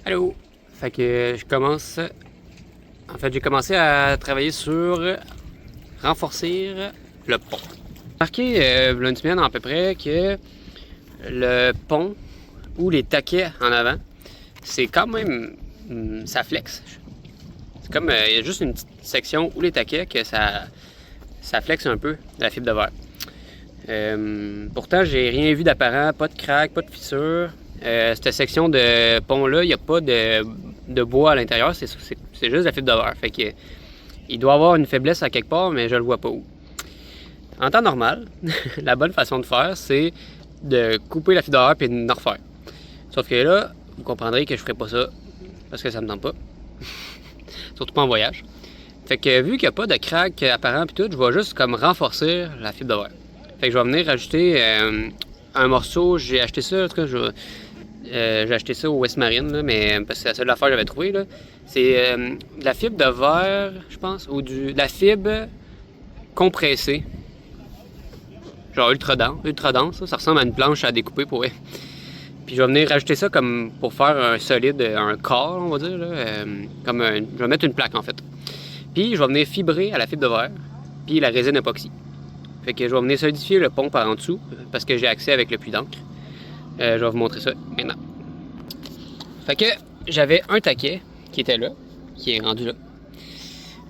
Allô! Fait que je commence. En fait, j'ai commencé à travailler sur renforcer le pont. J'ai remarqué, il y a une semaine à peu près, que le pont ou les taquets en avant, c'est quand même. Ça flexe. C'est comme. Il y a juste une petite section où les taquets que ça flexe un peu la fibre de verre. Pourtant, j'ai rien vu d'apparent, pas de craque, pas de fissure. Cette section de pont-là, il n'y a pas de bois à l'intérieur, c'est juste de la fibre de verre. Fait que il doit avoir une faiblesse à quelque part, mais je le vois pas où. En temps normal, la bonne façon de faire, c'est de couper la fibre de verre et de en refaire. Sauf que là, vous comprendrez que je ferai pas ça parce que ça me tente pas. Surtout pas en voyage. Fait que vu qu'il n'y a pas de craque apparent et tout, je vais juste comme renforcer la fibre de verre. Fait que je vais venir ajouter un morceau, j'ai acheté ça, en tout cas, j'ai acheté ça au West Marine, là, mais parce que c'est la seule affaire que j'avais trouvée. C'est de la fibre de verre, je pense, ou de la fibre compressée. Genre ultra dense, ça ressemble à une planche à découper pour elle. Puis je vais venir rajouter ça comme pour faire un solide, un corps, on va dire. Là, je vais mettre une plaque en fait. Puis je vais venir fibrer à la fibre de verre, puis la résine époxy. Fait que je vais venir solidifier le pont par en dessous, parce que j'ai accès avec le puits d'encre. Je vais vous montrer ça maintenant. Fait que j'avais un taquet qui était là, qui est rendu là.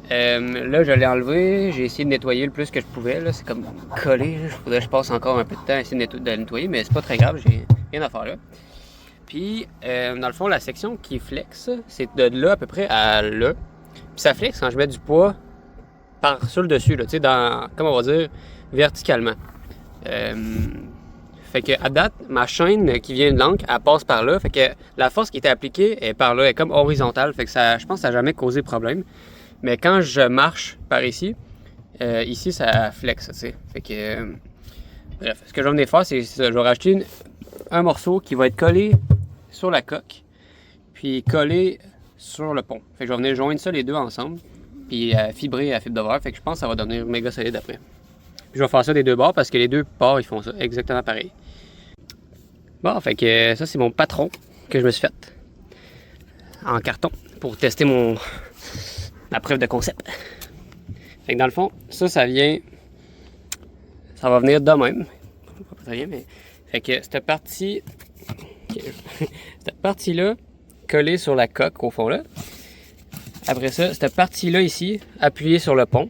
Là, je l'ai enlevé, j'ai essayé de nettoyer le plus que je pouvais. Là, c'est comme collé. Il faudrait que je passe encore un peu de temps à essayer de le nettoyer, mais c'est pas très grave, j'ai rien à faire là. Puis, dans le fond, la section qui flex, c'est de là à peu près à là. Puis ça flex quand je mets du poids par sur le dessus, là, tu sais, comme on va dire, verticalement. Fait que à date, ma chaîne qui vient de l'encre, elle passe par là. Fait que la force qui était appliquée est par là, elle est comme horizontale. Fait que ça, je pense que ça n'a jamais causé problème. Mais quand je marche par ici, ici ça flex, tu sais. Fait que bref, ce que je vais venir faire, c'est ça. Je vais rajouter un morceau qui va être collé sur la coque, puis collé sur le pont. Fait que je vais venir joindre ça les deux ensemble, puis fibrer à fibre de verre. Fait que je pense que ça va devenir méga solide après. Puis je vais faire ça des deux bords parce que les deux bords ils font ça exactement pareil. Bon, fait que ça c'est mon patron que je me suis fait en carton pour tester ma preuve de concept. Fait que dans le fond, ça vient. Ça va venir de même. Pas très bien, mais. Fait que cette partie. Cette partie-là, collée sur la coque au fond là. Après ça, cette partie-là ici, appuyée sur le pont.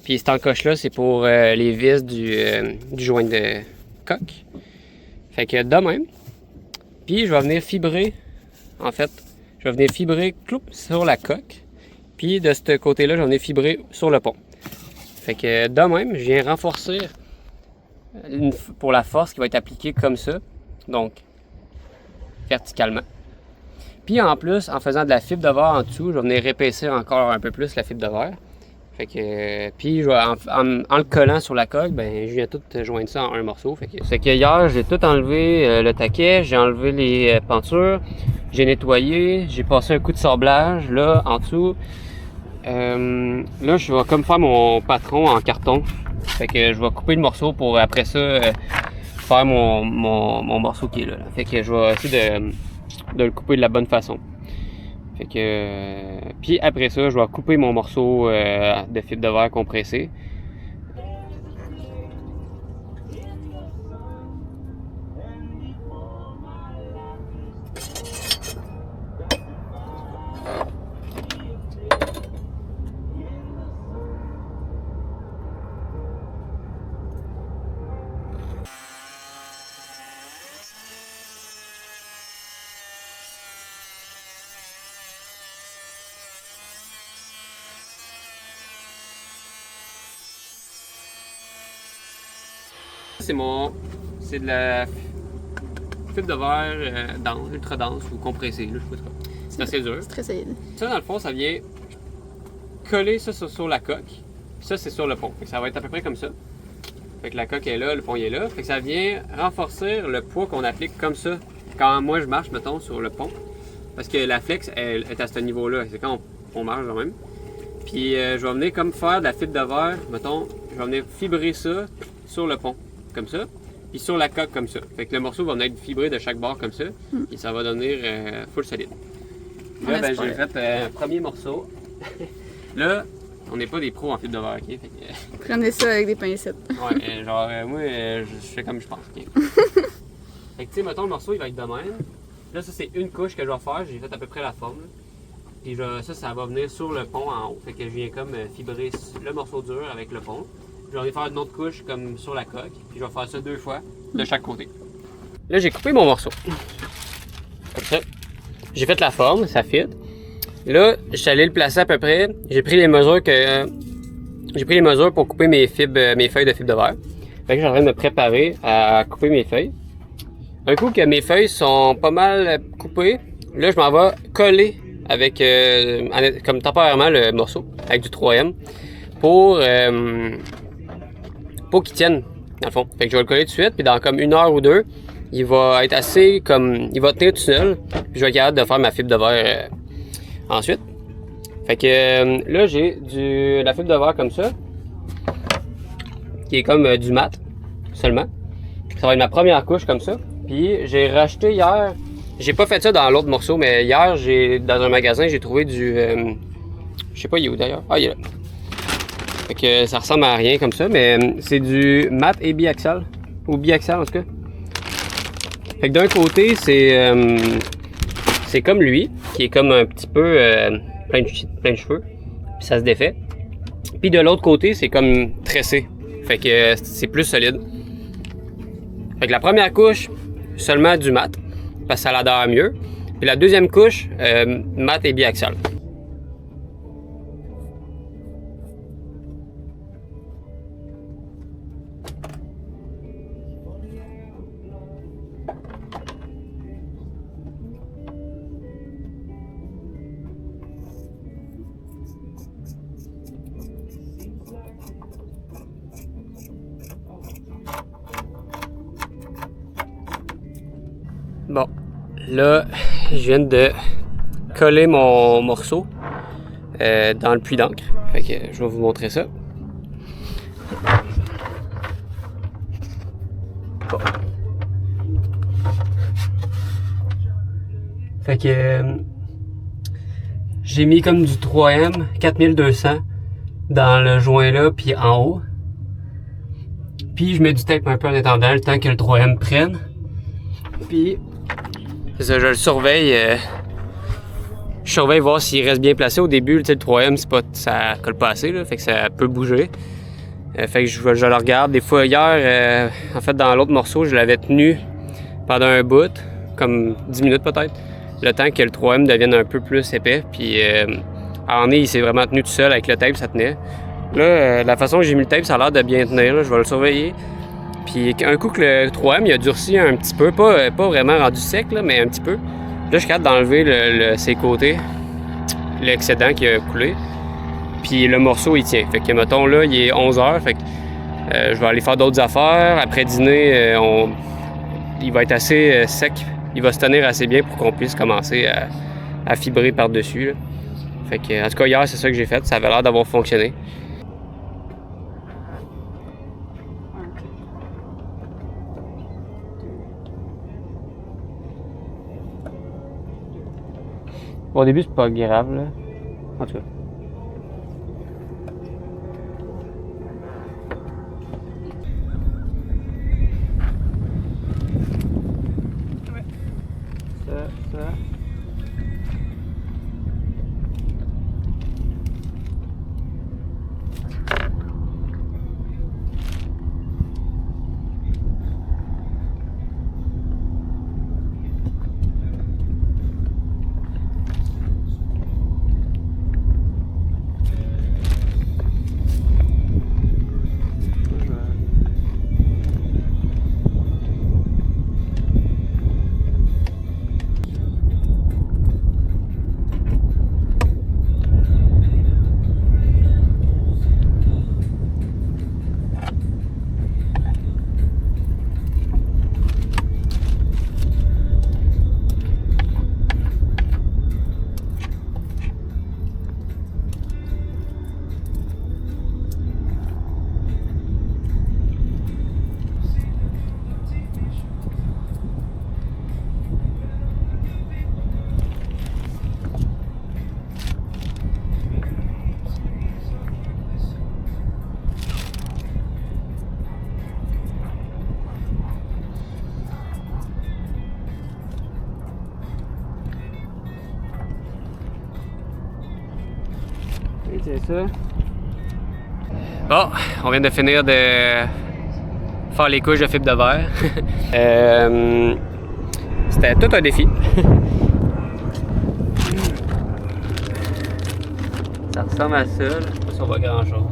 Puis cette encoche-là, c'est pour les vis du joint de coque. Fait que de même. Puis je vais venir fibrer. En fait, je vais venir fibrer sur la coque. Puis de ce côté-là, j'en ai fibré sur le pont. Fait que de même, je viens renforcer pour la force qui va être appliquée comme ça. Donc, verticalement. Puis en plus, en faisant de la fibre de verre en dessous, je vais venir épaissir encore un peu plus la fibre de verre. Fait que, puis en le collant sur la coque, ben je viens tout joindre ça en un morceau. Fait que hier, j'ai tout enlevé le taquet, j'ai enlevé les pentures, j'ai nettoyé, j'ai passé un coup de sablage là en dessous. Là, je vais comme faire mon patron en carton. Fait que je vais couper le morceau pour après ça faire mon morceau qui est là. Fait que je vais essayer de le couper de la bonne façon. Fait que puis après ça, je vais couper mon morceau de fibre de verre compressé. C'est de la fibre de verre dense, ultra dense ou compressée, là, je sais pas trop. C'est assez dur. C'est très solide. Ça, dans le fond, ça vient coller ça sur la coque. Puis ça, c'est sur le pont. Fait que ça va être à peu près comme ça. Fait que la coque est là, le pont est là. Fait que ça vient renforcer le poids qu'on applique comme ça quand moi je marche, mettons, sur le pont. Parce que la flex, elle est à ce niveau-là. C'est quand on marche quand même. Puis je vais venir comme faire de la fibre de verre, mettons, je vais venir fibrer ça sur le pont. Comme ça. puis sur la coque comme ça. Fait que le morceau va être fibré de chaque bord comme ça, et ça va devenir full solide. Là, ben, j'ai fait un premier morceau. Là, on n'est pas des pros en fibre de verre, ok? Fait que, prenez ça avec des pincettes. ouais, genre, moi, je fais comme je pense, ok? Fait que, tu sais, mettons, le morceau, il va être de même. Là, ça, c'est une couche que je vais faire. J'ai fait à peu près la forme. Puis ça va venir sur le pont en haut. Fait que je viens comme fibrer le morceau dur avec le pont. Je vais faire une autre couche comme sur la coque. Puis je vais faire ça 2 fois de chaque côté. Là, j'ai coupé mon morceau. Comme ça. J'ai fait la forme, ça fit. Là, je suis allé le placer à peu près. J'ai pris les mesures pour couper mes feuilles de fibre de verre. Fait que je suis en train de me préparer à couper mes feuilles. Un coup que mes feuilles sont pas mal coupées, là, je m'en vais coller avec, comme temporairement, le morceau avec du 3M pour qu'il tienne, dans le fond. Fait que je vais le coller tout de suite, puis dans comme 1 heure ou 2, il va être assez comme, il va tenir tout seul, puis je vais être capable de faire ma fibre de verre ensuite. Fait que là, j'ai la fibre de verre comme ça, qui est comme du mat seulement. Ça va être ma première couche comme ça. Puis j'ai racheté hier, j'ai pas fait ça dans l'autre morceau, mais hier, dans un magasin, j'ai trouvé du, je sais pas il est où d'ailleurs, ah il est là. Fait que ça ressemble à rien comme ça, mais c'est du mat et biaxial, ou biaxial en tout cas. Fait que d'un côté, c'est comme lui, qui est comme un petit peu plein de cheveux, puis ça se défait. Puis de l'autre côté, c'est comme tressé, fait que c'est plus solide. Fait que la première couche, seulement du mat, parce que ça l'adhère mieux. Puis la deuxième couche, mat et biaxial. Bon, là, je viens de coller mon morceau dans le puits d'encre. Fait que je vais vous montrer ça. Bon. Fait que j'ai mis comme du 3M 4200 dans le joint là, puis en haut. Puis je mets du tape un peu en attendant le temps que le 3M prenne. Puis c'est ça, je le surveille. Je surveille voir s'il reste bien placé. Au début, le 3M, ça colle pas assez, là, fait que ça peut bouger. Fait que je le regarde. Des fois, hier, en fait, dans l'autre morceau, je l'avais tenu pendant un bout, comme 10 minutes peut-être, le temps que le 3M devienne un peu plus épais. Puis, à un moment, il s'est vraiment tenu tout seul avec le tape, ça tenait. Là, la façon que j'ai mis le tape, ça a l'air de bien tenir. Là, je vais le surveiller. Puis un coup que le 3M il a durci un petit peu, pas vraiment rendu sec, là, mais un petit peu. Là, je suis capable d'enlever ses côtés, l'excédent qui a coulé. Puis le morceau, il tient. Fait que, mettons, là, il est 11h. Fait que je vais aller faire d'autres affaires. Après dîner, il va être assez sec. Il va se tenir assez bien pour qu'on puisse commencer à fibrer par-dessus, là. Fait que, en tout cas, hier, c'est ça que j'ai fait. Ça avait l'air d'avoir fonctionné. Bon, au début, c'est pas grave, là. En tout cas. Ouais. Ça. c'est ça. Bon, on vient de finir de faire les couches de fibre de verre. C'était tout un défi. Ça ressemble à ça, là. Je sais pas si on voit grand chose.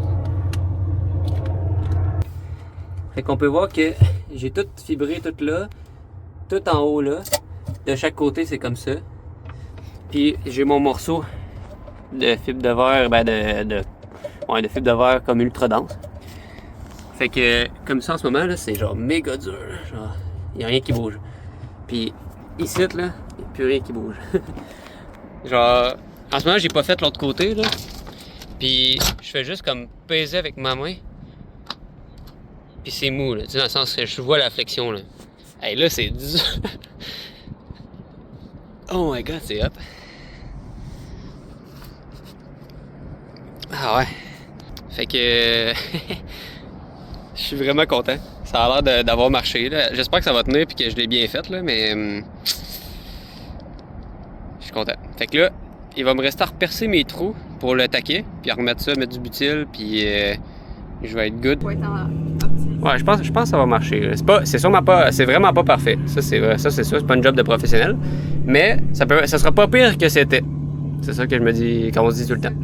Fait qu'on peut voir que j'ai tout fibré tout là, tout en haut là. De chaque côté c'est comme ça. Puis j'ai mon morceau de fibre de verre, de fibre de verre comme ultra dense. Fait que comme ça en ce moment là, c'est genre méga dur. Genre, y a rien qui bouge. Puis ici là, y a plus rien qui bouge. Genre, en ce moment j'ai pas fait l'autre côté là. Puis je fais juste comme peser avec ma main. Puis c'est mou là, tu sais, dans le sens que je vois la flexion là. Hey là c'est dur. Oh my god, c'est hot. Ah ouais. Fait que je suis vraiment content. Ça a l'air d'avoir marché là. J'espère que ça va tenir puis que je l'ai bien fait là, mais je suis content. Fait que là, il va me rester à repercer mes trous pour le taquet, puis à remettre ça, mettre du butyl, puis je vais être good. Ouais, je pense que ça va marcher. C'est sûrement pas, c'est vraiment pas parfait. Ça c'est sûr, c'est pas une job de professionnel, mais ça sera pas pire que c'était. C'est ça que je me dis, qu'on se dit tout le temps.